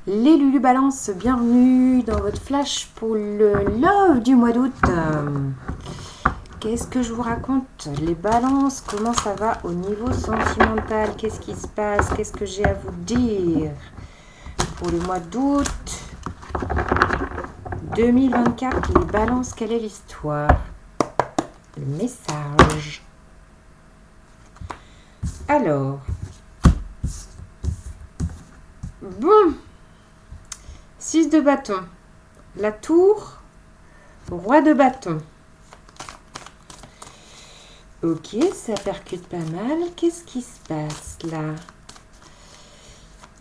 Les Lulu Balance, bienvenue dans votre flash pour le love du mois d'août. Qu'est-ce que je vous raconte? Les balances, comment ça va au niveau sentimental? Qu'est-ce qui se passe? Qu'est-ce que j'ai à vous dire pour le mois d'août 2024? Les balances, quelle est l'histoire? Le message. Alors, bon, 6 de bâton, la tour, roi de bâton. Ok, ça percute pas mal. Qu'est-ce qui se passe là?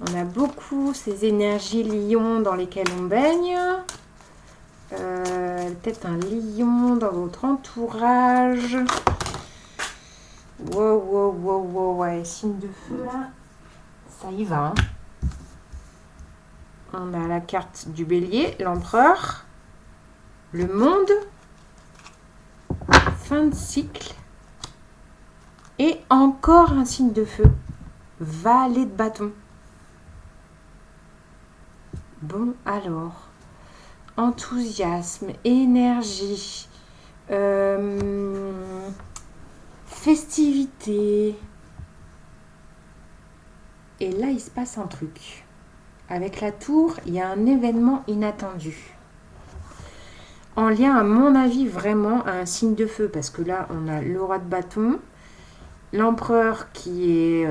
On a beaucoup ces énergies lions dans lesquelles on baigne. Peut-être un lion dans votre entourage. Wow, ouais, signe de feu là. Ça y va. Hein. On a la carte du bélier, l'empereur, le monde, fin de cycle et encore un signe de feu, valet de bâton. Bon alors, enthousiasme, énergie, festivité. Et là, il se passe un truc. Avec la tour, il y a un événement inattendu. En lien, à mon avis, vraiment à un signe de feu. Parce que là, on a le roi de bâton, l'empereur qui est,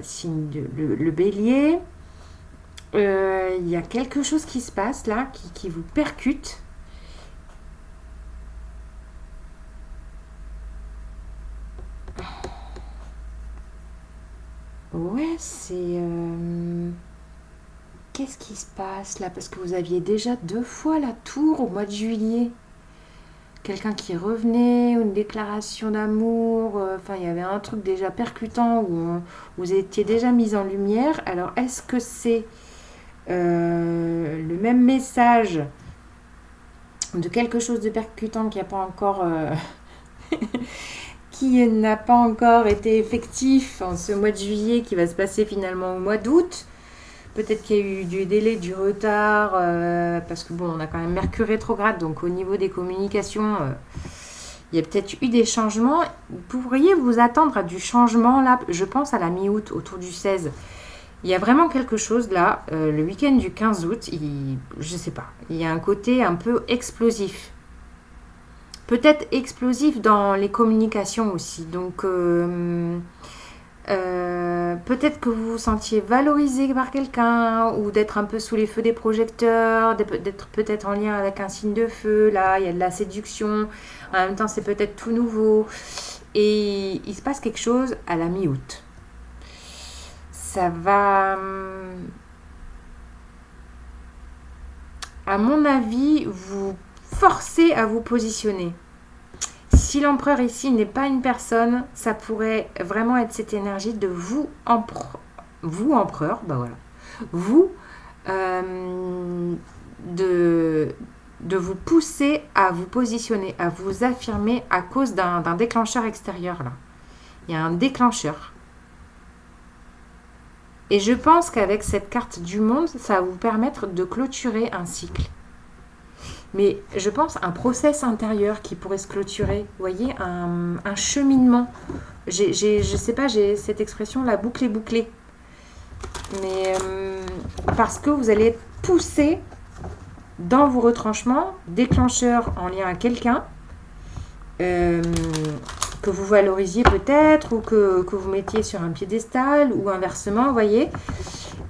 signe de, le bélier. Il y a quelque chose qui se passe là, qui vous percute. Ouais, c'est... Qu'est-ce qui se passe là? Parce que vous aviez déjà 2 fois la tour au mois de juillet. Quelqu'un qui revenait, une déclaration d'amour. Il y avait un truc déjà percutant où vous étiez déjà mis en lumière. Alors, est-ce que c'est le même message de quelque chose de percutant qui n'a pas encore... qui n'a pas encore été effectif en ce mois de juillet, qui va se passer finalement au mois d'août. Peut-être qu'il y a eu du délai, du retard, parce que bon, on a quand même Mercure rétrograde, donc au niveau des communications, il y a peut-être eu des changements. Vous pourriez vous attendre à du changement, là, je pense à la mi-août, autour du 16. Il y a vraiment quelque chose là, le week-end du 15 août, je sais pas, il y a un côté un peu explosif. Peut-être explosif dans les communications aussi. Donc, peut-être que vous vous sentiez valorisé par quelqu'un ou d'être un peu sous les feux des projecteurs, d'être peut-être en lien avec un signe de feu. Là, il y a de la séduction. En même temps, c'est peut-être tout nouveau. Et il se passe quelque chose à la mi-août. Ça va... à mon avis, vous forcer à vous positionner. Si l'empereur ici n'est pas une personne, ça pourrait vraiment être cette énergie de vous empereur, vous, de vous pousser à vous positionner, à vous affirmer à cause d'un déclencheur extérieur là. Il y a un déclencheur. Et je pense qu'avec cette carte du monde, ça va vous permettre de clôturer un cycle. Mais je pense un process intérieur qui pourrait se clôturer. Vous voyez, un cheminement. Je sais pas, j'ai cette expression, la boucle est bouclée. Mais parce que vous allez être poussé dans vos retranchements, déclencheur en lien à quelqu'un, que vous valorisiez peut-être, ou que vous mettiez sur un piédestal, ou inversement, vous voyez.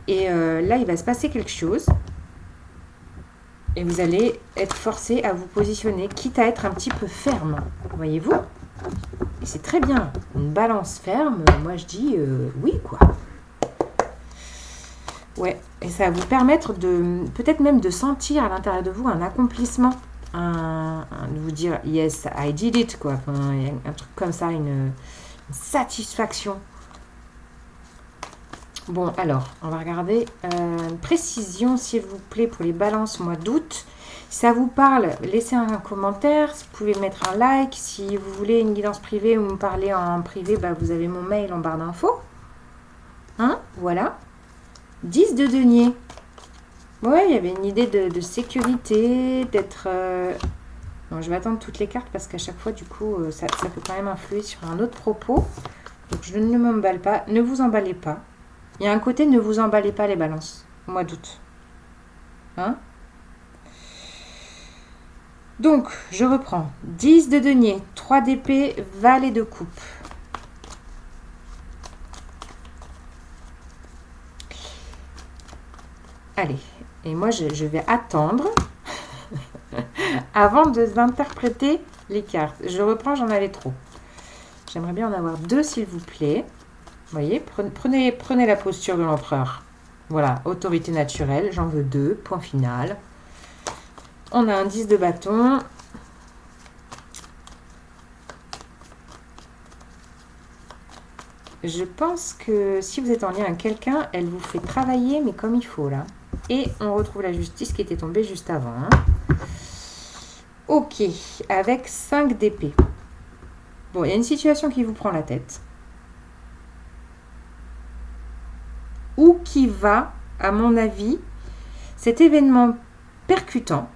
Et là, il va se passer quelque chose. Et vous allez être forcé à vous positionner, quitte à être un petit peu ferme, voyez-vous. Et c'est très bien. Une balance ferme, moi je dis oui, quoi. Ouais, et ça va vous permettre de, peut-être même de sentir à l'intérieur de vous un accomplissement. De vous dire, yes, I did it, quoi. Enfin, un truc comme ça, une satisfaction. Bon, alors, on va regarder une précision, s'il vous plaît, pour les balances mois d'août. Si ça vous parle, laissez un commentaire. Vous pouvez mettre un like. Si vous voulez une guidance privée ou me parler en privé, vous avez mon mail en barre d'infos. Hein, voilà. 10 de denier. Ouais, il y avait une idée de sécurité, d'être... Bon, je vais attendre toutes les cartes parce qu'à chaque fois, du coup, ça peut quand même influer sur un autre propos. Donc, je ne m'emballe pas. Ne vous emballez pas. Il y a un côté, ne vous emballez pas les balances, au mois d'août. Hein? Donc, je reprends. 10 de denier, 3 d'épée, valet de coupe. Allez, et moi, je vais attendre avant d'interpréter les cartes. Je reprends, j'en avais trop. J'aimerais bien en avoir 2, s'il vous plaît. Vous voyez, prenez la posture de l'empereur. Voilà, autorité naturelle, j'en veux 2, point final. On a un 10 de bâton. Je pense que si vous êtes en lien avec quelqu'un, elle vous fait travailler, mais comme il faut, là. Et on retrouve la justice qui était tombée juste avant. Hein. Ok, avec 5 d'épée. Bon, il y a une situation qui vous prend la tête. Ou qui va, à mon avis, cet événement percutant,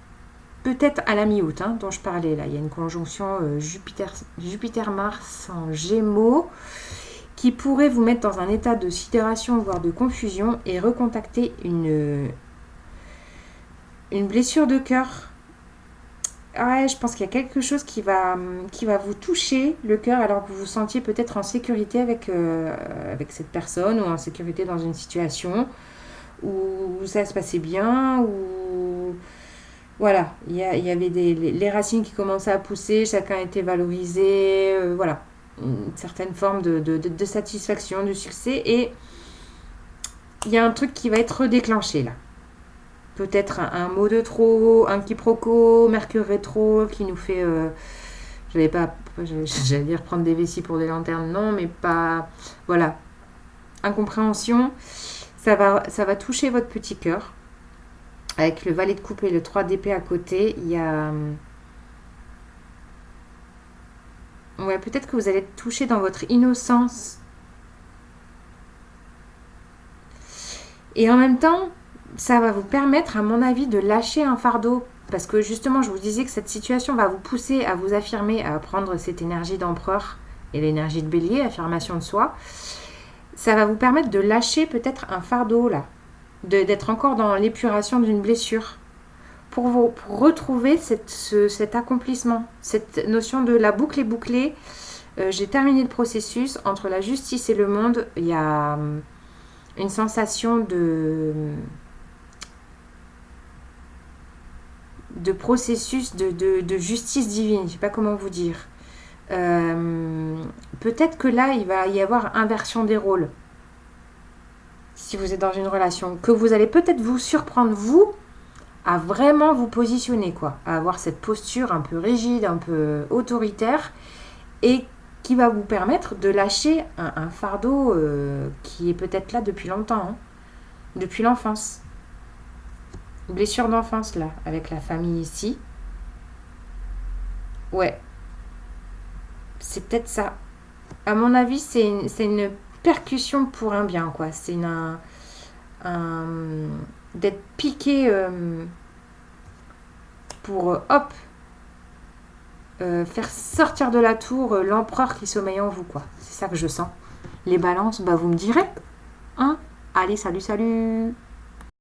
peut-être à la mi-août, hein, dont je parlais là. Il y a une conjonction Jupiter-Mars en Gémeaux qui pourrait vous mettre dans un état de sidération, voire de confusion, et recontacter une blessure de cœur. Ouais, je pense qu'il y a quelque chose qui va vous toucher le cœur alors que vous vous sentiez peut-être en sécurité avec cette personne ou en sécurité dans une situation où ça se passait bien, où voilà, il y avait les racines qui commençaient à pousser, chacun était valorisé, voilà, une certaine forme de satisfaction, de succès, et il y a un truc qui va être déclenché là. Peut-être un mot de trop, un quiproquo, Mercure rétro qui nous fait... j'allais dire prendre des vessies pour des lanternes, non, mais pas... Voilà. Incompréhension. Ça va toucher votre petit cœur. Avec le valet de coupe et le 3 d'épée à côté, il y a... Ouais, peut-être que vous allez être touché dans votre innocence. Et en même temps... ça va vous permettre, à mon avis, de lâcher un fardeau. Parce que justement, je vous disais que cette situation va vous pousser à vous affirmer, à prendre cette énergie d'empereur et l'énergie de bélier, affirmation de soi. Ça va vous permettre de lâcher peut-être un fardeau, là. D'être encore dans l'épuration d'une blessure. Pour retrouver cet accomplissement. Cette notion de la boucle est bouclée. J'ai terminé le processus. Entre la justice et le monde, il y a une sensation de processus de justice divine, je ne sais pas comment vous dire. Peut-être que là, il va y avoir inversion des rôles. Si vous êtes dans une relation, que vous allez peut-être vous surprendre, vous, à vraiment vous positionner, quoi. À avoir cette posture un peu rigide, un peu autoritaire, et qui va vous permettre de lâcher un fardeau qui est peut-être là depuis longtemps, hein, depuis l'enfance. Blessure d'enfance, là, avec la famille ici. Ouais, c'est peut-être ça. À mon avis, c'est une percussion pour un bien, quoi. C'est d'être piqué pour, hop, faire sortir de la tour l'empereur qui sommeille en vous, quoi. C'est ça que je sens. Les balances, bah vous me direz. Hein? Allez, salut, salut!